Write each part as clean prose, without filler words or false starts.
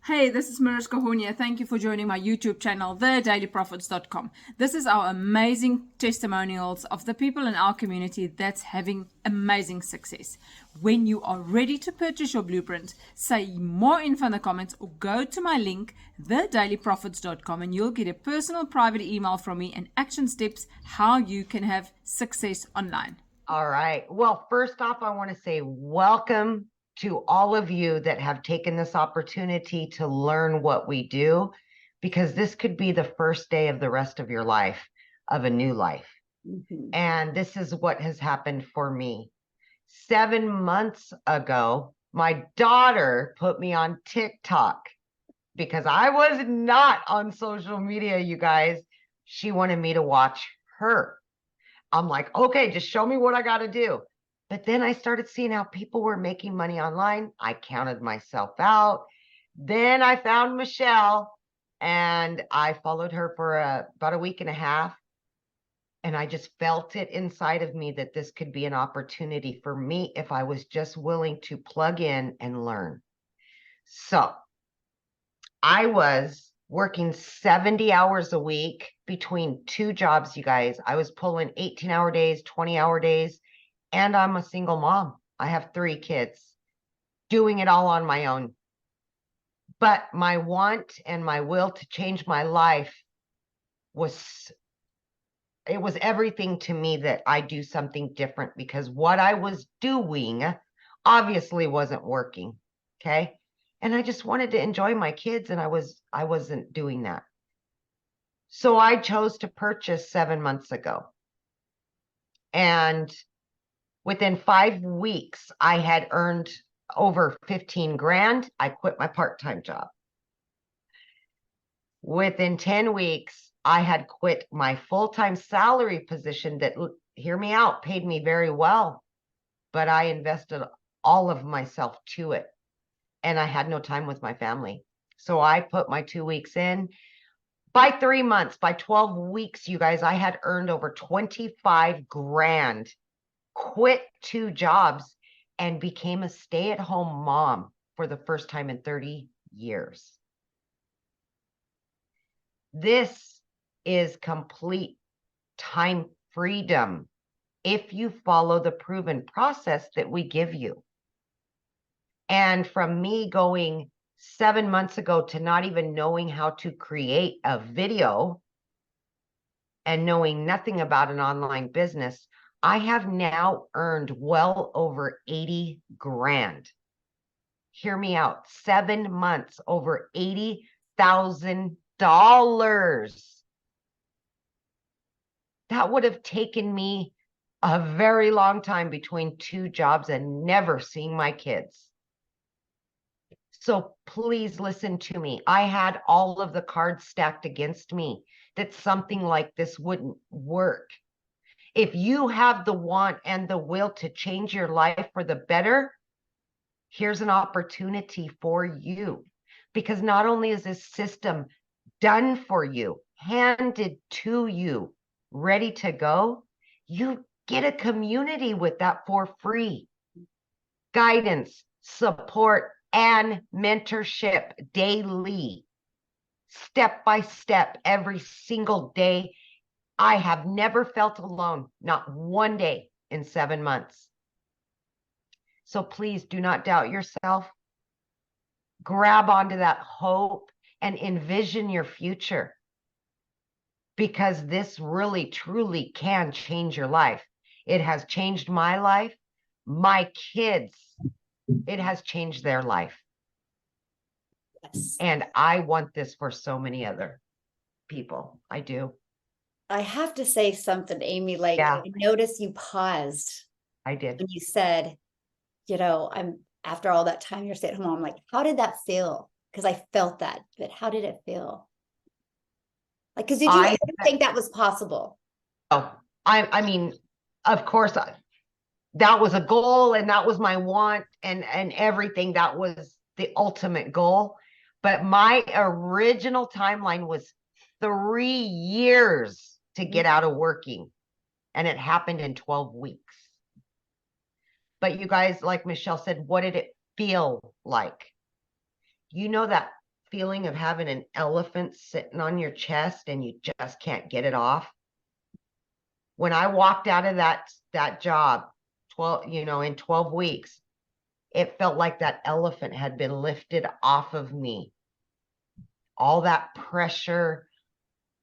Hey, this is Mariska Hornia. Thank you for joining my YouTube channel, thedailyprofits.com. This is our amazing testimonials of the people in our community that's having amazing success. When you are ready to purchase your blueprint, say more info in the comments or go to my link, thedailyprofits.com, and you'll get a personal private email from me and action steps how you can have success online. All right. Well, first off, I want to say welcome to all of you that have taken this opportunity to learn what we do, because this could be the first day of the rest of your life, of a new life. And this is what has happened for me. 7 months ago, my daughter put me on TikTok because I was not on social media, you guys. She wanted me to watch her. I'm like, okay, just show me what I got to do. But then I started seeing how people were making money online. I counted myself out. Then I found Michelle and I followed her for about a week and a half. And I just felt it inside of me that this could be an opportunity for me if I was just willing to plug in and learn. So I was working 70 hours a week between two jobs, you guys. I was pulling 18-hour days, 20-hour days, and I'm a single mom. I have 3 kids, doing it all on my own. But my want and my will to change my life was everything to me that I do something different, because what I was doing obviously wasn't working. Okay. And I just wanted to enjoy my kids, and I wasn't doing that. So I chose to purchase 7 months ago. And within 5 weeks, I had earned over 15 grand. I quit my part-time job. Within 10 weeks, I had quit my full-time salary position that, hear me out, paid me very well, but I invested all of myself to it, and I had no time with my family. So I put my 2 weeks in. By 3 months, by 12 weeks, you guys, I had earned over 25 grand, quit 2 jobs, and became a stay-at-home mom for the first time in 30 years. This is complete time freedom if you follow the proven process that we give you. And from me going 7 months ago to not even knowing how to create a video and knowing nothing about an online business, I have now earned well over 80 grand. Hear me out. 7 months, over $80,000. That would have taken me a very long time between 2 jobs and never seeing my kids. So please listen to me. I had all of the cards stacked against me that something like this wouldn't work. If you have the want and the will to change your life for the better, here's an opportunity for you. Because not only is this system done for you, handed to you, ready to go, you get a community with that for free. Guidance, support, and mentorship daily, step by step, every single day. I have never felt alone, not one day in 7 months. So please do not doubt yourself. Grab onto that hope and envision your future, because this really, truly can change your life. It has changed my life, my kids. It has changed their life. Yes. And I want this for so many other people. I do. I have to say something, Amy. Like, yeah. I noticed you paused. I did. When you said, I'm after all that time you're stay-at-home mom, like, how did that feel? Because I felt that, but how did it feel? Like, because did you ever think that was possible? Oh, I mean, of course, that was a goal, and that was my want, and everything. That was the ultimate goal. But my original timeline was 3 years to get out of working, and it happened in 12 weeks. But you guys, like Michelle said, what did it feel like? You know that feeling of having an elephant sitting on your chest and you just can't get it off? When I walked out of that job 12, in 12 weeks, it felt like that elephant had been lifted off of me. All that pressure,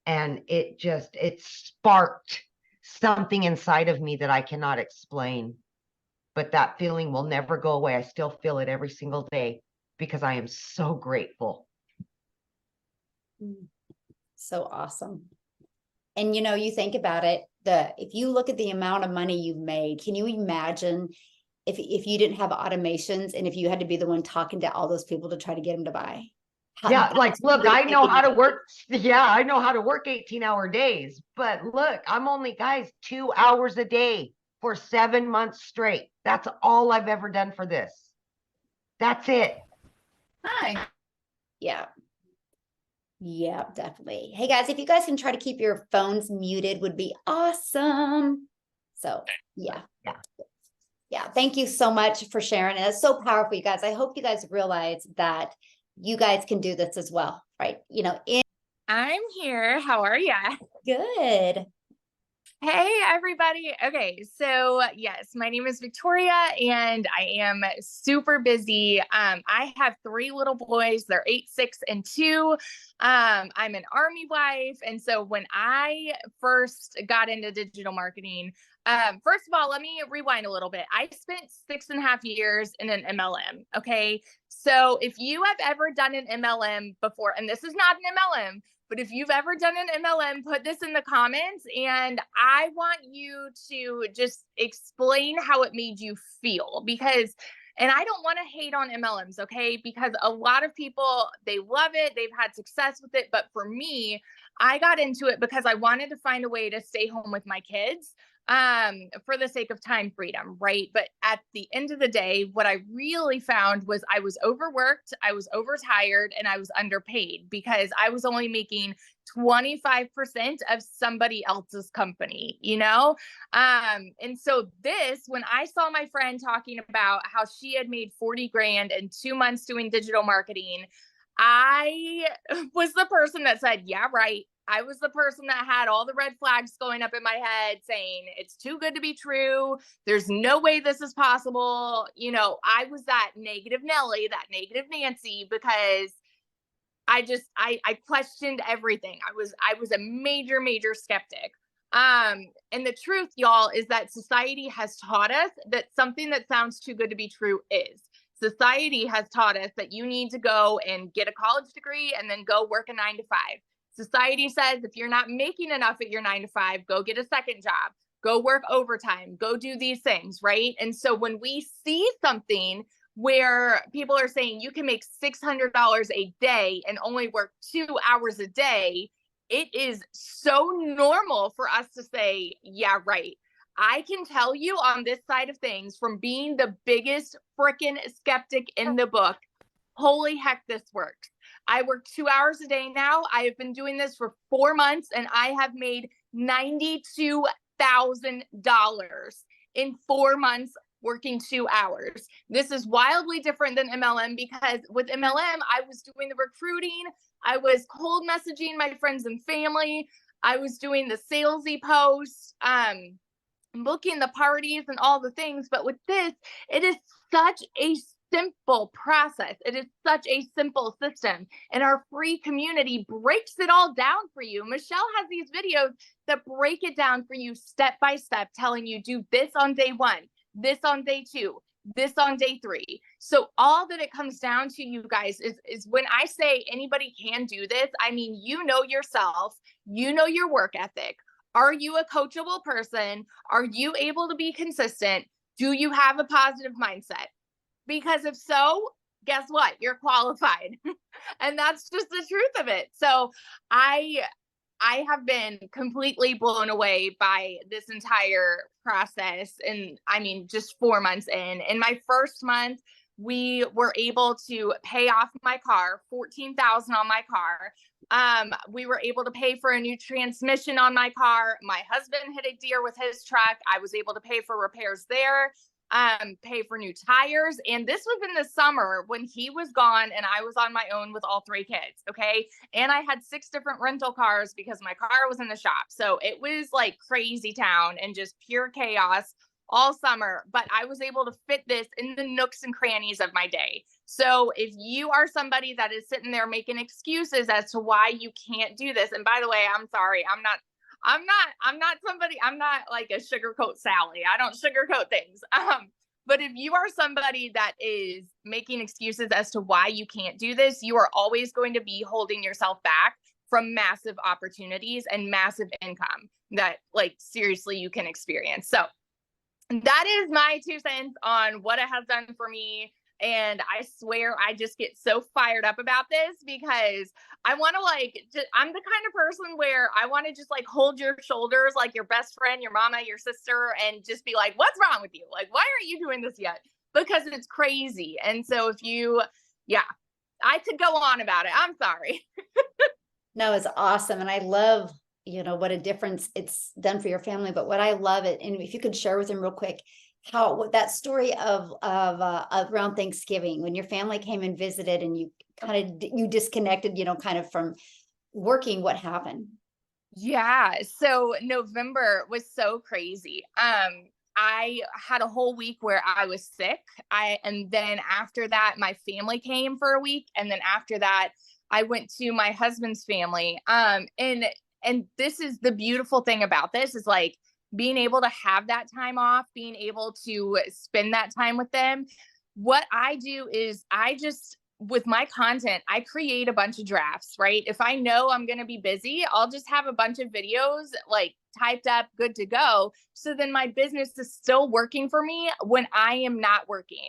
and it sparked something inside of me that I cannot explain. But that feeling will never go away. I still feel it every single day because I am so grateful. So awesome. And you think about it, if you look at the amount of money you've made, can you imagine if you didn't have automations and if you had to be the one talking to all those people to try to get them to buy? Look, I know how to work. Yeah, I know how to work 18-hour days, but look, I'm only, guys, 2 hours a day for 7 months straight. That's all I've ever done for this. That's it. Hi. Yeah. Yeah, definitely. Hey guys, if you guys can try to keep your phones muted would be awesome. So yeah. Thank you so much for sharing. And it's so powerful, you guys. I hope you guys realize that you guys can do this as well, right? I'm here. How are ya? Good. Hey, everybody. Okay, so yes, my name is Victoria and I am super busy. I have 3 little boys. They're 8, 6, and 2. I'm an Army wife. And so when I first got into digital marketing, first of all, let me rewind a little bit. I spent 6.5 years in an MLM. Okay. So if you have ever done an MLM before, and this is not an MLM, but if you've ever done an MLM, put this in the comments, and I want you to just explain how it made you feel, because, and I don't want to hate on MLMs, okay? Because a lot of people, they love it, they've had success with it, but for me, I got into it because I wanted to find a way to stay home with my kids for the sake of time freedom, right? But at the end of the day, what I really found was I was overworked, I was overtired, and I was underpaid because I was only making 25% of somebody else's company, And so when I saw my friend talking about how she had made 40 grand in 2 months doing digital marketing, I was the person that said, yeah, right. I was the person that had all the red flags going up in my head saying, it's too good to be true. There's no way this is possible. I was that negative Nelly, that negative Nancy, because I questioned everything. I was a major, major skeptic. And the truth, y'all, is that society has taught us that something that sounds too good to be true is. Society has taught us that you need to go and get a college degree and then go work a 9 to 5. Society says if you're not making enough at your 9 to 5, go get a second job, go work overtime, go do these things, right? And so when we see something where people are saying you can make $600 a day and only work 2 hours a day, it is so normal for us to say, yeah, right. I can tell you on this side of things, from being the biggest freaking skeptic in the book, holy heck, this works. I work 2 hours a day now. I have been doing this for 4 months and I have made $92,000 in 4 months working 2 hours. This is wildly different than MLM because with MLM, I was doing the recruiting. I was cold messaging my friends and family. I was doing the salesy posts, booking the parties and all the things. But with this, it is such a simple process. It is such a simple system, and our free community breaks it all down for you. Michelle has these videos that break it down for you step by step, telling you do this on day 1, this on day 2, this on day 3. So all that it comes down to, you guys, is when I say anybody can do this, I mean, yourself, your work ethic. Are you a coachable person? Are you able to be consistent? Do you have a positive mindset? Because if so, guess what? You're qualified. And that's just the truth of it. So I have been completely blown away by this entire process. And I mean, just 4 months in my first month, we were able to pay off my car, $14,000 on my car. We were able to pay for a new transmission on my car. My husband hit a deer with his truck. I was able to pay for repairs there. pay for new tires. And this was in the summer when he was gone and I was on my own with all 3 kids. Okay. And I had 6 different rental cars because my car was in the shop. So it was like crazy town and just pure chaos all summer, but I was able to fit this in the nooks and crannies of my day. So if you are somebody that is sitting there making excuses as to why you can't do this, and by the way, I'm sorry, I'm not somebody, I'm not like a sugarcoat Sally. I don't sugarcoat things. But if you are somebody that is making excuses as to why you can't do this, you are always going to be holding yourself back from massive opportunities and massive income that like seriously you can experience. So that is my 2 cents on what it has done for me. And I swear I just get so fired up about this because I want to I'm the kind of person where I want to just like hold your shoulders like your best friend, your mama, your sister, and just be like, what's wrong with you? Like, why aren't you doing this yet? Because it's crazy. And so I could go on about it. I'm sorry. No, it's awesome. And I love, what a difference it's done for your family. But what I love it, and if you could share with them real quick, how that story of around Thanksgiving when your family came and visited and you you disconnected, kind of from working, what happened? Yeah. So November was so crazy. I had a whole week where I was sick. And then after that, my family came for a week. And then after that, I went to my husband's family. And this is the beautiful thing about this is like being able to have that time off, being able to spend that time with them. What I do is with my content, I create a bunch of drafts, right? If I know I'm going to be busy, I'll just have a bunch of videos like typed up, good to go. So then my business is still working for me when I am not working,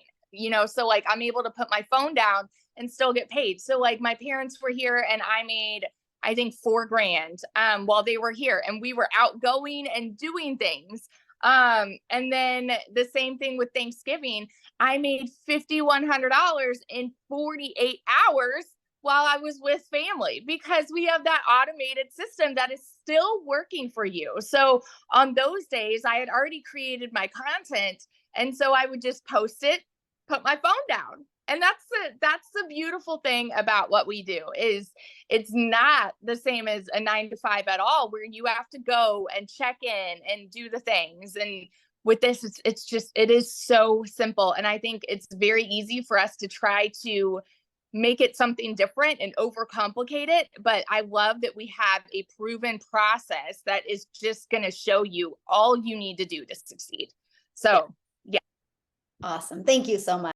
so like I'm able to put my phone down and still get paid. So like my parents were here and I made, I think $4,000 while they were here and we were outgoing and doing things. And then the same thing with Thanksgiving, I made $5,100 in 48 hours while I was with family because we have that automated system that is still working for you. So on those days, I had already created my content. And so I would just post it, put my phone down. And that's the beautiful thing about what we do is it's not the same as a 9-to-5 at all, where you have to go and check in and do the things. And with this, it is so simple. And I think it's very easy for us to try to make it something different and overcomplicate it. But I love that we have a proven process that is just going to show you all you need to do to succeed. So, yeah. Awesome. Thank you so much.